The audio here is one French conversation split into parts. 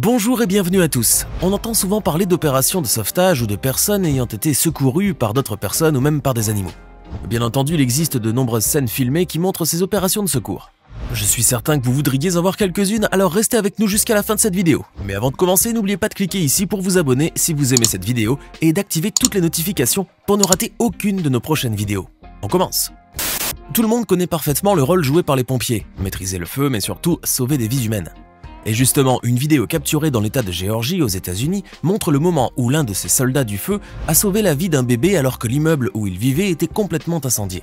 Bonjour et bienvenue à tous. On entend souvent parler d'opérations de sauvetage ou de personnes ayant été secourues par d'autres personnes ou même par des animaux. Bien entendu, il existe de nombreuses scènes filmées qui montrent ces opérations de secours. Je suis certain que vous voudriez en voir quelques-unes, alors restez avec nous jusqu'à la fin de cette vidéo. Mais avant de commencer, n'oubliez pas de cliquer ici pour vous abonner si vous aimez cette vidéo et d'activer toutes les notifications pour ne rater aucune de nos prochaines vidéos. On commence. Tout le monde connaît parfaitement le rôle joué par les pompiers, maîtriser le feu mais surtout sauver des vies humaines. Et justement, une vidéo capturée dans l'état de Géorgie aux États-Unis montre le moment où l'un de ces soldats du feu a sauvé la vie d'un bébé alors que l'immeuble où il vivait était complètement incendié.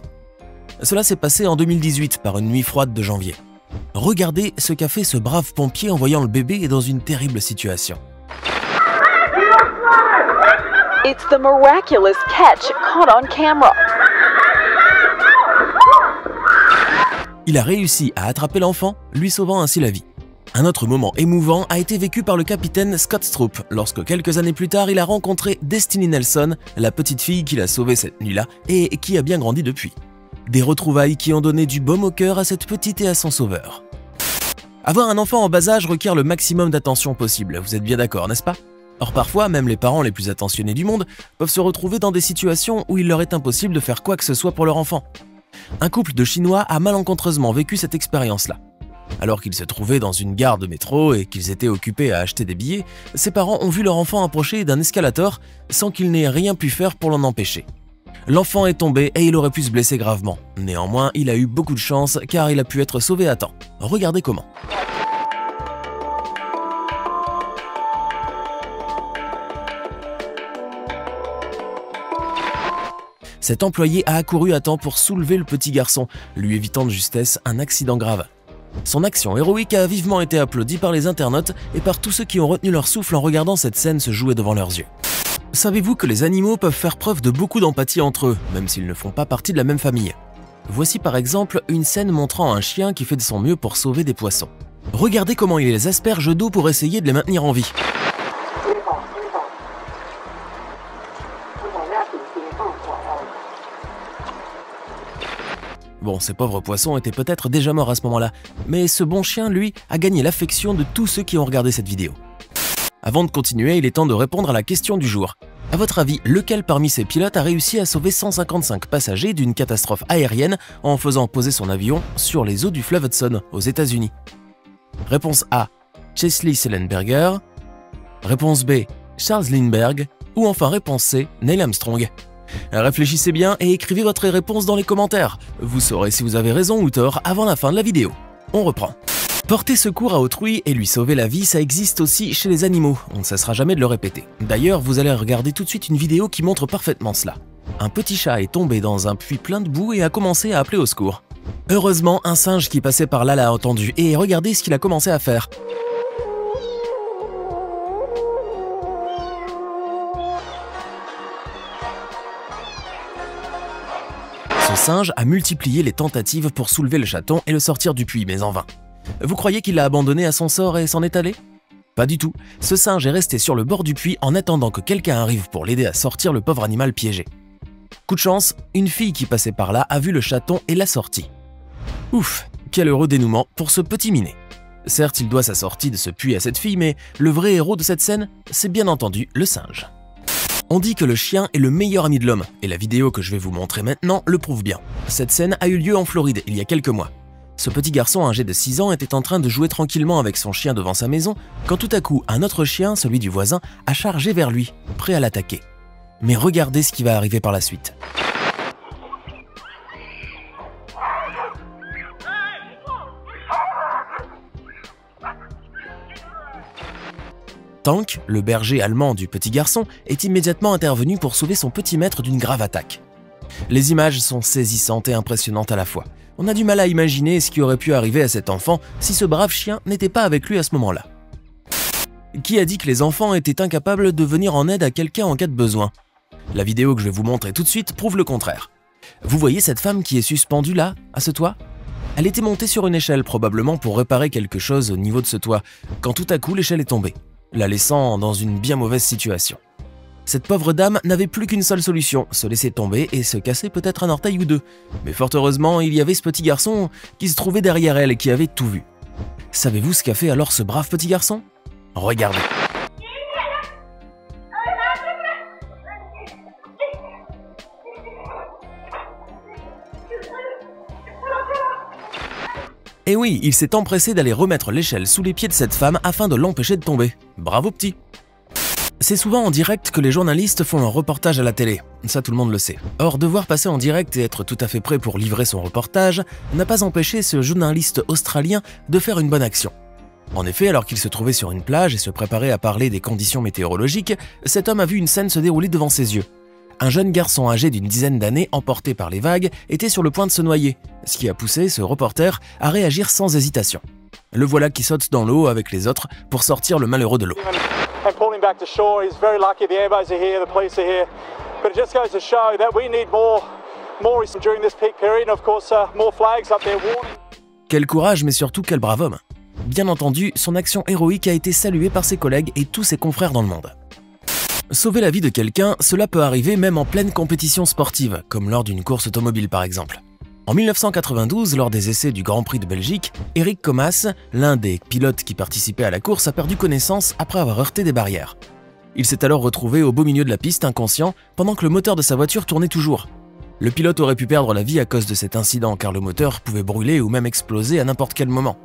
Cela s'est passé en 2018 par une nuit froide de janvier. Regardez ce qu'a fait ce brave pompier en voyant le bébé dans une terrible situation. It's the miraculous catch caught on camera. Il a réussi à attraper l'enfant, lui sauvant ainsi la vie. Un autre moment émouvant a été vécu par le capitaine Scott Stroop lorsque quelques années plus tard il a rencontré Destiny Nelson, la petite fille qu'il a sauvée cette nuit-là et qui a bien grandi depuis. Des retrouvailles qui ont donné du baume au cœur à cette petite et à son sauveur. Avoir un enfant en bas âge requiert le maximum d'attention possible, vous êtes bien d'accord, n'est-ce pas? Or parfois, même les parents les plus attentionnés du monde peuvent se retrouver dans des situations où il leur est impossible de faire quoi que ce soit pour leur enfant. Un couple de Chinois a malencontreusement vécu cette expérience-là. Alors qu'ils se trouvaient dans une gare de métro et qu'ils étaient occupés à acheter des billets, ses parents ont vu leur enfant approcher d'un escalator sans qu'ils n'aient rien pu faire pour l'en empêcher. L'enfant est tombé et il aurait pu se blesser gravement. Néanmoins, il a eu beaucoup de chance car il a pu être sauvé à temps. Regardez comment. Cet employé a accouru à temps pour soulever le petit garçon, lui évitant de justesse un accident grave. Son action héroïque a vivement été applaudie par les internautes et par tous ceux qui ont retenu leur souffle en regardant cette scène se jouer devant leurs yeux. Savez-vous que les animaux peuvent faire preuve de beaucoup d'empathie entre eux, même s'ils ne font pas partie de la même famille? Voici par exemple une scène montrant un chien qui fait de son mieux pour sauver des poissons. Regardez comment il les asperge d'eau pour essayer de les maintenir en vie. Bon, ces pauvres poissons étaient peut-être déjà morts à ce moment-là, mais ce bon chien, lui, a gagné l'affection de tous ceux qui ont regardé cette vidéo. Avant de continuer, il est temps de répondre à la question du jour. À votre avis, lequel parmi ces pilotes a réussi à sauver 155 passagers d'une catastrophe aérienne en faisant poser son avion sur les eaux du fleuve Hudson, aux États-Unis? Réponse A, Chesley Sullenberger. Réponse B, Charles Lindbergh. Ou enfin réponse C, Neil Armstrong. Réfléchissez bien et écrivez votre réponse dans les commentaires. Vous saurez si vous avez raison ou tort avant la fin de la vidéo. On reprend. Porter secours à autrui et lui sauver la vie, ça existe aussi chez les animaux. On ne cessera jamais de le répéter. D'ailleurs, vous allez regarder tout de suite une vidéo qui montre parfaitement cela. Un petit chat est tombé dans un puits plein de boue et a commencé à appeler au secours. Heureusement, un singe qui passait par là l'a entendu et regardez ce qu'il a commencé à faire. Ce singe a multiplié les tentatives pour soulever le chaton et le sortir du puits, mais en vain. Vous croyez qu'il l'a abandonné à son sort et s'en est allé? Pas du tout. Ce singe est resté sur le bord du puits en attendant que quelqu'un arrive pour l'aider à sortir le pauvre animal piégé. Coup de chance, une fille qui passait par là a vu le chaton et l'a sorti. Ouf, quel heureux dénouement pour ce petit minet. Certes, il doit sa sortie de ce puits à cette fille, mais le vrai héros de cette scène, c'est bien entendu le singe. On dit que le chien est le meilleur ami de l'homme, et la vidéo que je vais vous montrer maintenant le prouve bien. Cette scène a eu lieu en Floride il y a quelques mois. Ce petit garçon âgé de 6 ans était en train de jouer tranquillement avec son chien devant sa maison, quand tout à coup un autre chien, celui du voisin, a chargé vers lui, prêt à l'attaquer. Mais regardez ce qui va arriver par la suite. Tank, le berger allemand du petit garçon, est immédiatement intervenu pour sauver son petit maître d'une grave attaque. Les images sont saisissantes et impressionnantes à la fois. On a du mal à imaginer ce qui aurait pu arriver à cet enfant si ce brave chien n'était pas avec lui à ce moment-là. Qui a dit que les enfants étaient incapables de venir en aide à quelqu'un en cas de besoin? La vidéo que je vais vous montrer tout de suite prouve le contraire. Vous voyez cette femme qui est suspendue là, à ce toit? Elle était montée sur une échelle probablement pour réparer quelque chose au niveau de ce toit, quand tout à coup l'échelle est tombée, la laissant dans une bien mauvaise situation. Cette pauvre dame n'avait plus qu'une seule solution, se laisser tomber et se casser peut-être un orteil ou deux. Mais fort heureusement, il y avait ce petit garçon qui se trouvait derrière elle et qui avait tout vu. Savez-vous ce qu'a fait alors ce brave petit garçon? Regardez. Et oui, il s'est empressé d'aller remettre l'échelle sous les pieds de cette femme afin de l'empêcher de tomber. Bravo petit! C'est souvent en direct que les journalistes font un reportage à la télé, ça tout le monde le sait. Or, devoir passer en direct et être tout à fait prêt pour livrer son reportage n'a pas empêché ce journaliste australien de faire une bonne action. En effet, alors qu'il se trouvait sur une plage et se préparait à parler des conditions météorologiques, cet homme a vu une scène se dérouler devant ses yeux. Un jeune garçon âgé d'une dizaine d'années, emporté par les vagues, était sur le point de se noyer, ce qui a poussé ce reporter à réagir sans hésitation. Le voilà qui saute dans l'eau avec les autres pour sortir le malheureux de l'eau. And pull him back to shore. He's very lucky the airbase are here, the police are here. But it just goes to show that we need more during this peak period, and of course more flags up there warning. Quel courage, mais surtout quel brave homme. Bien entendu, son action héroïque a été saluée par ses collègues et tous ses confrères dans le monde. Sauver la vie de quelqu'un, cela peut arriver même en pleine compétition sportive, comme lors d'une course automobile par exemple. En 1992, lors des essais du Grand Prix de Belgique, Eric Comas, l'un des pilotes qui participaient à la course, a perdu connaissance après avoir heurté des barrières. Il s'est alors retrouvé au beau milieu de la piste, inconscient, pendant que le moteur de sa voiture tournait toujours. Le pilote aurait pu perdre la vie à cause de cet incident, car le moteur pouvait brûler ou même exploser à n'importe quel moment.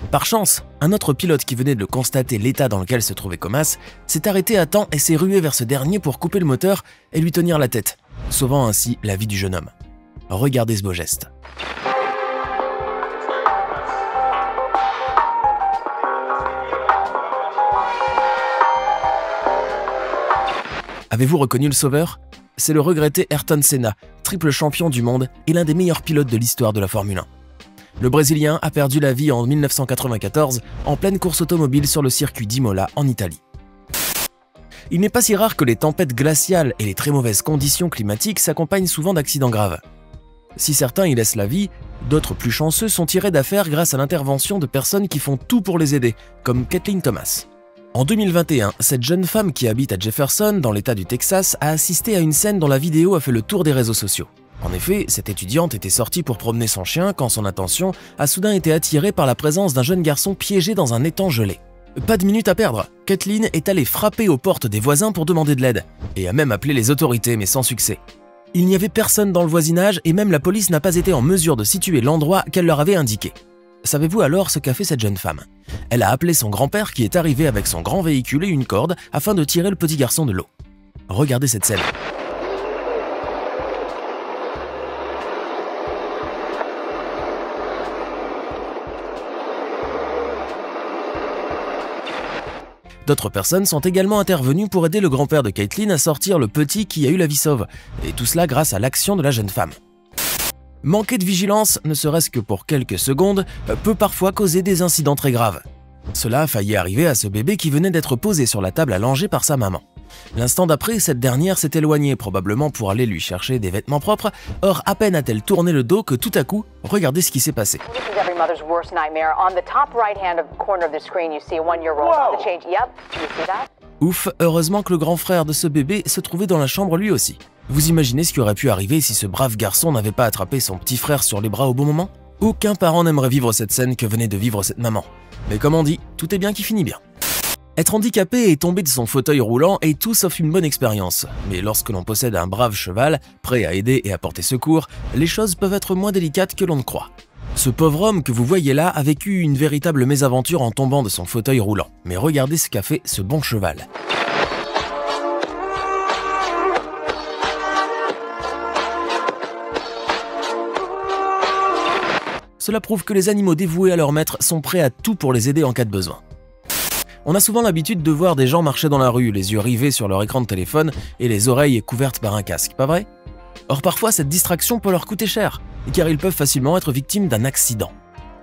Par chance, un autre pilote qui venait de constater l'état dans lequel se trouvait Comas s'est arrêté à temps et s'est rué vers ce dernier pour couper le moteur et lui tenir la tête, sauvant ainsi la vie du jeune homme. Regardez ce beau geste. Avez-vous reconnu le sauveur? C'est le regretté Ayrton Senna, triple champion du monde et l'un des meilleurs pilotes de l'histoire de la Formule 1. Le Brésilien a perdu la vie en 1994 en pleine course automobile sur le circuit d'Imola en Italie. Il n'est pas si rare que les tempêtes glaciales et les très mauvaises conditions climatiques s'accompagnent souvent d'accidents graves. Si certains y laissent la vie, d'autres plus chanceux sont tirés d'affaire grâce à l'intervention de personnes qui font tout pour les aider, comme Kathleen Thomas. En 2021, cette jeune femme qui habite à Jefferson, dans l'état du Texas, a assisté à une scène dont la vidéo a fait le tour des réseaux sociaux. En effet, cette étudiante était sortie pour promener son chien quand son attention a soudain été attirée par la présence d'un jeune garçon piégé dans un étang gelé. Pas de minute à perdre, Kathleen est allée frapper aux portes des voisins pour demander de l'aide, et a même appelé les autorités, mais sans succès. Il n'y avait personne dans le voisinage et même la police n'a pas été en mesure de situer l'endroit qu'elle leur avait indiqué. Savez-vous alors ce qu'a fait cette jeune femme? Elle a appelé son grand-père qui est arrivé avec son grand véhicule et une corde afin de tirer le petit garçon de l'eau. Regardez cette scène. D'autres personnes sont également intervenues pour aider le grand-père de Kathleen à sortir le petit qui a eu la vie sauve, et tout cela grâce à l'action de la jeune femme. Manquer de vigilance, ne serait-ce que pour quelques secondes, peut parfois causer des incidents très graves. Cela a failli arriver à ce bébé qui venait d'être posé sur la table allongée par sa maman. L'instant d'après, cette dernière s'est éloignée, probablement pour aller lui chercher des vêtements propres. Or, à peine a-t-elle tourné le dos que tout à coup, regardez ce qui s'est passé. Ouf, heureusement que le grand frère de ce bébé se trouvait dans la chambre lui aussi. Vous imaginez ce qui aurait pu arriver si ce brave garçon n'avait pas attrapé son petit frère sur les bras au bon moment? Aucun parent n'aimerait vivre cette scène que venait de vivre cette maman. Mais comme on dit, tout est bien qui finit bien. Être handicapé et tomber de son fauteuil roulant est tout sauf une bonne expérience. Mais lorsque l'on possède un brave cheval, prêt à aider et à porter secours, les choses peuvent être moins délicates que l'on ne croit. Ce pauvre homme que vous voyez là a vécu une véritable mésaventure en tombant de son fauteuil roulant. Mais regardez ce qu'a fait ce bon cheval. Cela prouve que les animaux dévoués à leur maître sont prêts à tout pour les aider en cas de besoin. On a souvent l'habitude de voir des gens marcher dans la rue, les yeux rivés sur leur écran de téléphone et les oreilles couvertes par un casque, pas vrai? Or parfois cette distraction peut leur coûter cher, car ils peuvent facilement être victimes d'un accident.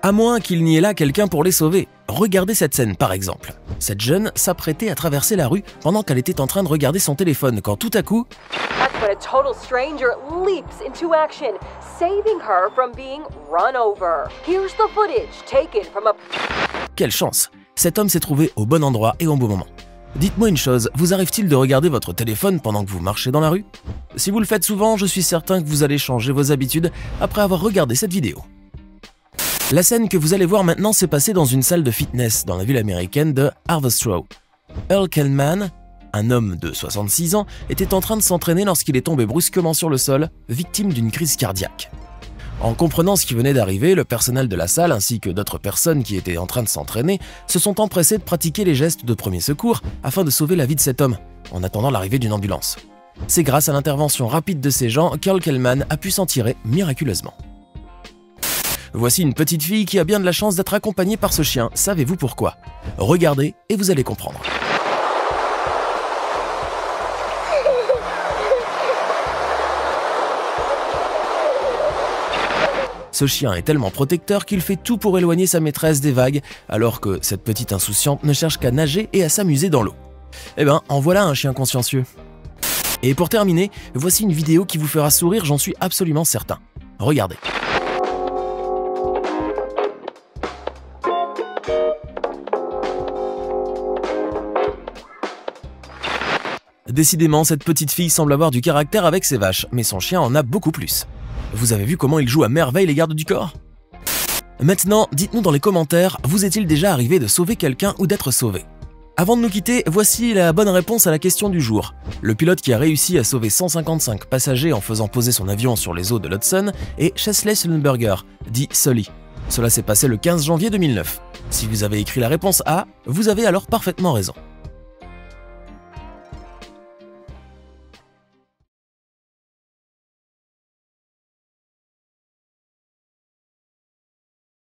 À moins qu'il n'y ait là quelqu'un pour les sauver. Regardez cette scène par exemple. Cette jeune s'apprêtait à traverser la rue pendant qu'elle était en train de regarder son téléphone quand tout à coup... When a total stranger leaps into action, saving her from being run over. Here's the footage taken from a... Quelle chance! Cet homme s'est trouvé au bon endroit et au bon moment. Dites-moi une chose, vous arrive-t-il de regarder votre téléphone pendant que vous marchez dans la rue? Si vous le faites souvent, je suis certain que vous allez changer vos habitudes après avoir regardé cette vidéo. La scène que vous allez voir maintenant s'est passée dans une salle de fitness dans la ville américaine de Haverstraw. Earl Kellman, un homme de 66 ans, était en train de s'entraîner lorsqu'il est tombé brusquement sur le sol, victime d'une crise cardiaque. En comprenant ce qui venait d'arriver, le personnel de la salle ainsi que d'autres personnes qui étaient en train de s'entraîner se sont empressés de pratiquer les gestes de premier secours afin de sauver la vie de cet homme, en attendant l'arrivée d'une ambulance. C'est grâce à l'intervention rapide de ces gens qu'Earl Kellman a pu s'en tirer miraculeusement. Voici une petite fille qui a bien de la chance d'être accompagnée par ce chien. Savez-vous pourquoi? Regardez et vous allez comprendre. Ce chien est tellement protecteur qu'il fait tout pour éloigner sa maîtresse des vagues, alors que cette petite insouciante ne cherche qu'à nager et à s'amuser dans l'eau. Eh ben, en voilà un chien consciencieux. Et pour terminer, voici une vidéo qui vous fera sourire, j'en suis absolument certain. Regardez. Décidément, cette petite fille semble avoir du caractère avec ses vaches, mais son chien en a beaucoup plus. Vous avez vu comment il joue à merveille les gardes du corps? Maintenant, dites-nous dans les commentaires, vous est-il déjà arrivé de sauver quelqu'un ou d'être sauvé? Avant de nous quitter, voici la bonne réponse à la question du jour. Le pilote qui a réussi à sauver 155 passagers en faisant poser son avion sur les eaux de l'Hudson est Chesley Sullenberger, dit Sully. Cela s'est passé le 15 janvier 2009. Si vous avez écrit la réponse A, vous avez alors parfaitement raison.